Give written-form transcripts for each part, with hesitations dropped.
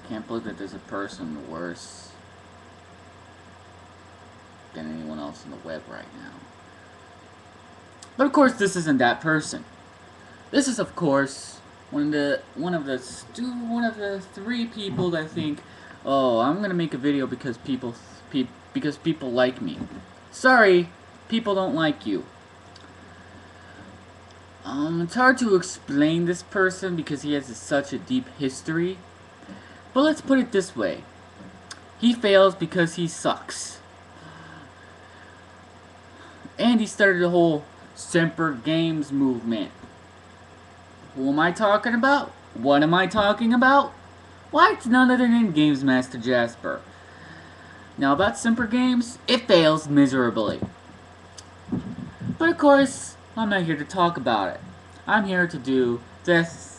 Can't believe that there's a person worse than anyone else on the web right now. But of course, this isn't that person. This is, of course, one of the 3 people that think, oh, I'm gonna make a video because people like me. Sorry, people don't like you. It's hard to explain this person because he has such a deep history. But let's put it this way. He fails because he sucks. And he started the whole Semper Games movement. Who am I talking about? What am I talking about? Why, it's none other than GamesmasterJasper. Now about Semper Games, it fails miserably. But of course, I'm not here to talk about it. I'm here to do this.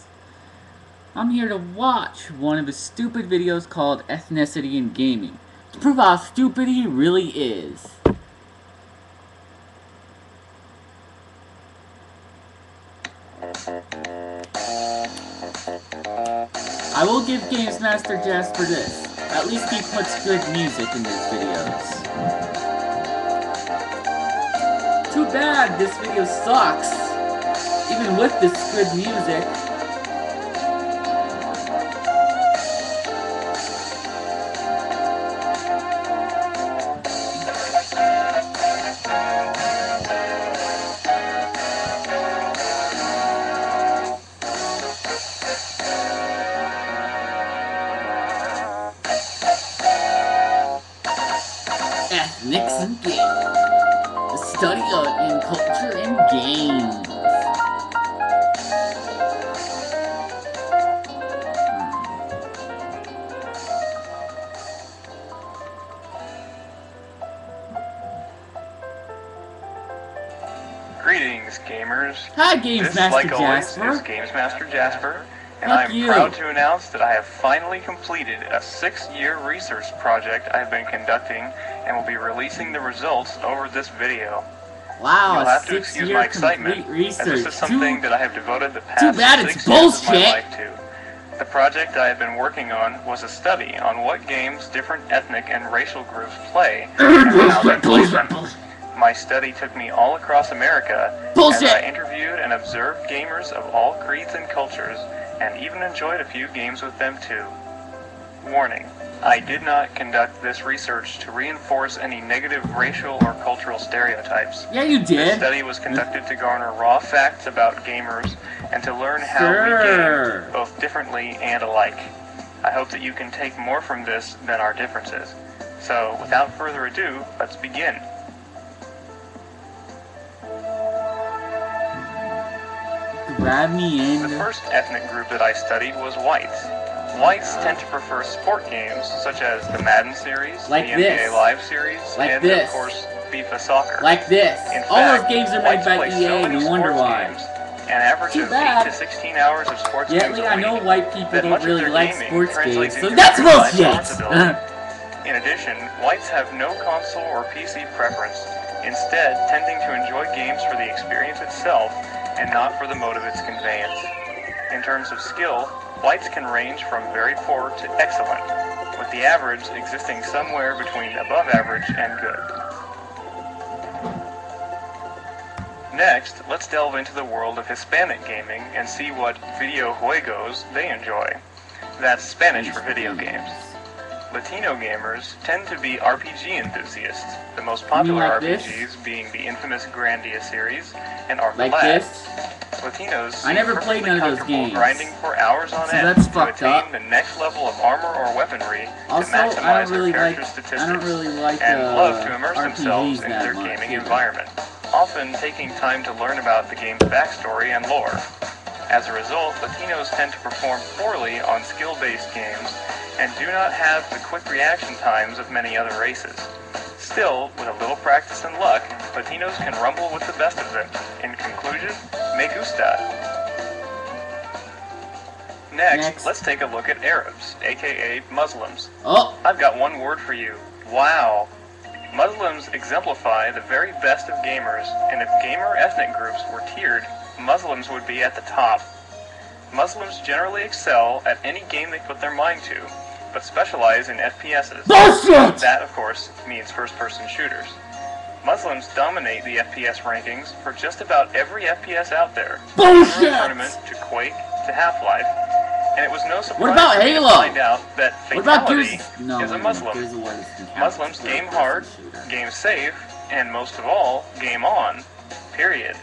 I'm here to watch one of his stupid videos called Ethnicity in Gaming, to prove how stupid he really is. I will give GamesmasterJasper this. At least he puts good music in his videos. Too bad this video sucks. Even with this good music. Ethnics and Gaming. The study in culture and games. Greetings, gamers. Hi, GamesmasterJasper. Like always, is GamesmasterJasper, and I am proud to announce that I have finally completed a 6-year research project I have been conducting and will be releasing the results over this video. Wow, you'll have to excuse my excitement, as this is something that I have devoted the past 6 years of my life to. The project I have been working on was a study on what games different ethnic and racial groups play and how they play them. My study took me all across America as I interviewed and observed gamers of all creeds and cultures, and even enjoyed a few games with them too. Warning: I did not conduct this research to reinforce any negative racial or cultural stereotypes. Yeah, you did. This study was conducted to garner raw facts about gamers and to learn how we game both differently and alike. I hope that you can take more from this than our differences. So, without further ado, let's begin. Grab me in. The first ethnic group that I studied was whites. Whites tend to prefer sport games such as the Madden series, like the NBA Live series, and of course FIFA Soccer. Like this. In all fact, those games are made by EA, and you wonder why. An average of 8 to 16 hours of sports games a week. I know white people don't really like sports games, so that's bullshit! In addition, whites have no console or PC preference, instead tending to enjoy games for the experience itself and not for the mode of its conveyance. In terms of skill, whites can range from very poor to excellent, with the average existing somewhere between above average and good. Next, let's delve into the world of Hispanic gaming and see what videojuegos they enjoy. That's Spanish for video games. Latino gamers tend to be RPG enthusiasts, the most popular RPGs being the infamous Grandia series and Armalaz. Latinos I never played none of those games. Grinding for hours on end to attain the next level of armor or weaponry to maximize their character statistics, and love to immerse themselves in their gaming environment, often taking time to learn about the game's backstory and lore. As a result, Latinos tend to perform poorly on skill-based games and do not have the quick reaction times of many other races. Still, with a little practice and luck, Latinos can rumble with the best of them. In conclusion, me gusta. Next, let's take a look at Arabs, aka Muslims. I've got one word for you. Wow. Muslims exemplify the very best of gamers, and if gamer ethnic groups were tiered, Muslims would be at the top. Muslims generally excel at any game they put their mind to, but specialize in FPSs. Bullshit! That, of course, means first-person shooters. Muslims dominate the FPS rankings for just about every FPS out there. Bullshit! From Unreal Tournament to Quake to Half-Life. And it was no surprise about Halo? to find out that Fatality is a Muslim. Muslims game hard, game safe, and most of all, game on. Period.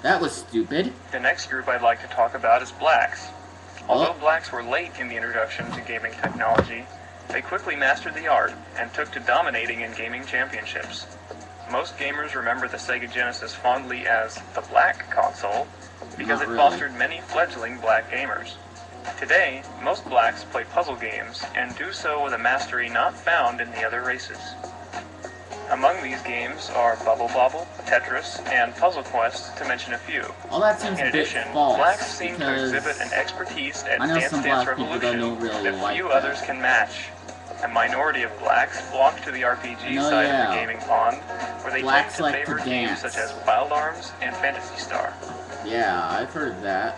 That was stupid. The next group I'd like to talk about is blacks. Although blacks were late in the introduction to gaming technology, they quickly mastered the art and took to dominating in gaming championships. Most gamers remember the Sega Genesis fondly as the black console because it fostered many fledgling black gamers. Today, most blacks play puzzle games and do so with a mastery not found in the other races. Among these games are Bubble Bobble, Tetris, and Puzzle Quest, to mention a few. All that seems in addition, a bit false, blacks seem to exhibit an expertise at Dance Dance Revolution that few others can match. A minority of blacks flock to the RPG side of the gaming pond, where they tend to favor games such as Wild Arms and Phantasy Star. Yeah, I've heard of that.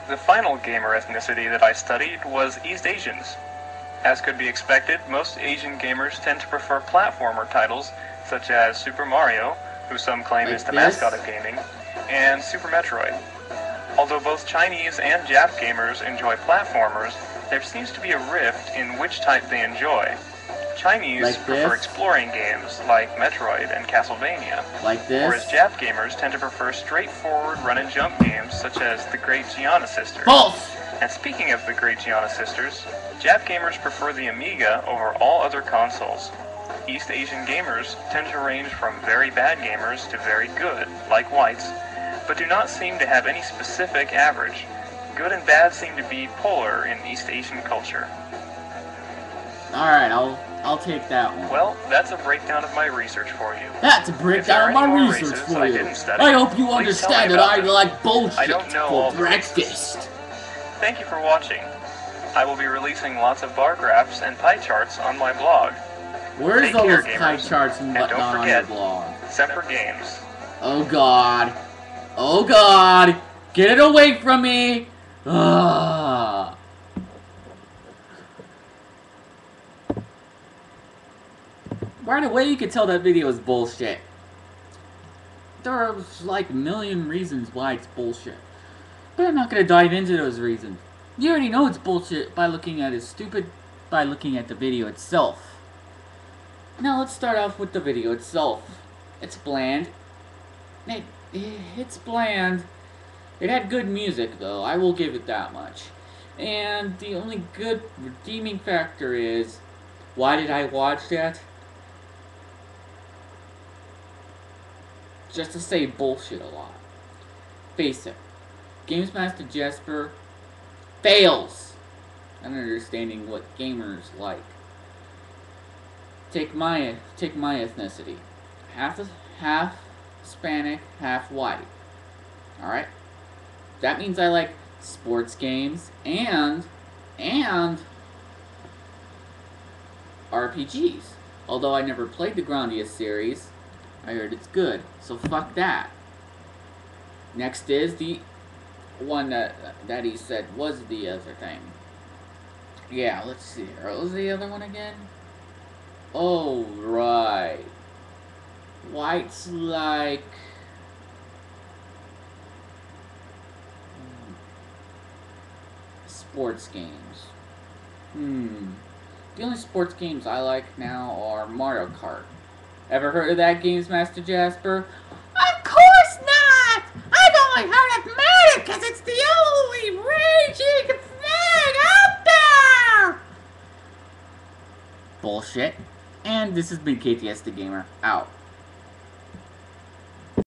The final gamer ethnicity that I studied was East Asians. As could be expected, most Asian gamers tend to prefer platformer titles such as Super Mario, who some claim is the mascot of gaming, and Super Metroid. Although both Chinese and Jap gamers enjoy platformers, there seems to be a rift in which type they enjoy. Chinese prefer exploring games like Metroid and Castlevania, whereas Jap gamers tend to prefer straightforward run-and-jump games such as the Great Gianna Sisters. False! And speaking of the Great Gianna Sisters, Jap gamers prefer the Amiga over all other consoles. East Asian gamers tend to range from very bad gamers to very good, like whites, but do not seem to have any specific average. Good and bad seem to be polar in East Asian culture. Alright, I'll take that one. Well, that's a breakdown of my research for you. That's a breakdown of my research for you. I hope you understand that I like bullshit for breakfast. Thank you for watching. I will be releasing lots of bar graphs and pie charts on my blog. Where's all those pie charts and whatnot on your blog? Semper Games. Oh god. Oh god. Get it away from me. Ugh. Right away you could tell that video is bullshit. There are like a million reasons why it's bullshit. But I'm not gonna dive into those reasons. You already know it's bullshit by looking at the video itself. Now let's start off with the video itself. It's bland. It's bland. It had good music though, I will give it that much. And the only good redeeming factor is, why did I watch that? Just to say bullshit a lot. Face it. GamesmasterJasper fails in understanding what gamers like. Take my ethnicity. Half Hispanic, half white. Alright? That means I like sports games and RPGs. Although I never played the Grandia series, I heard it's good. So fuck that. Next is the one that he said was the other thing. Yeah, let's see. What was the other one again? Oh, right. White's like... sports games. The only sports games I like now are Mario Kart. Ever heard of that, GamesmasterJasper? Of course not! I've only heard of Mario because it's the only raging thing out there! Bullshit. And this has been KTS the Gamer, out.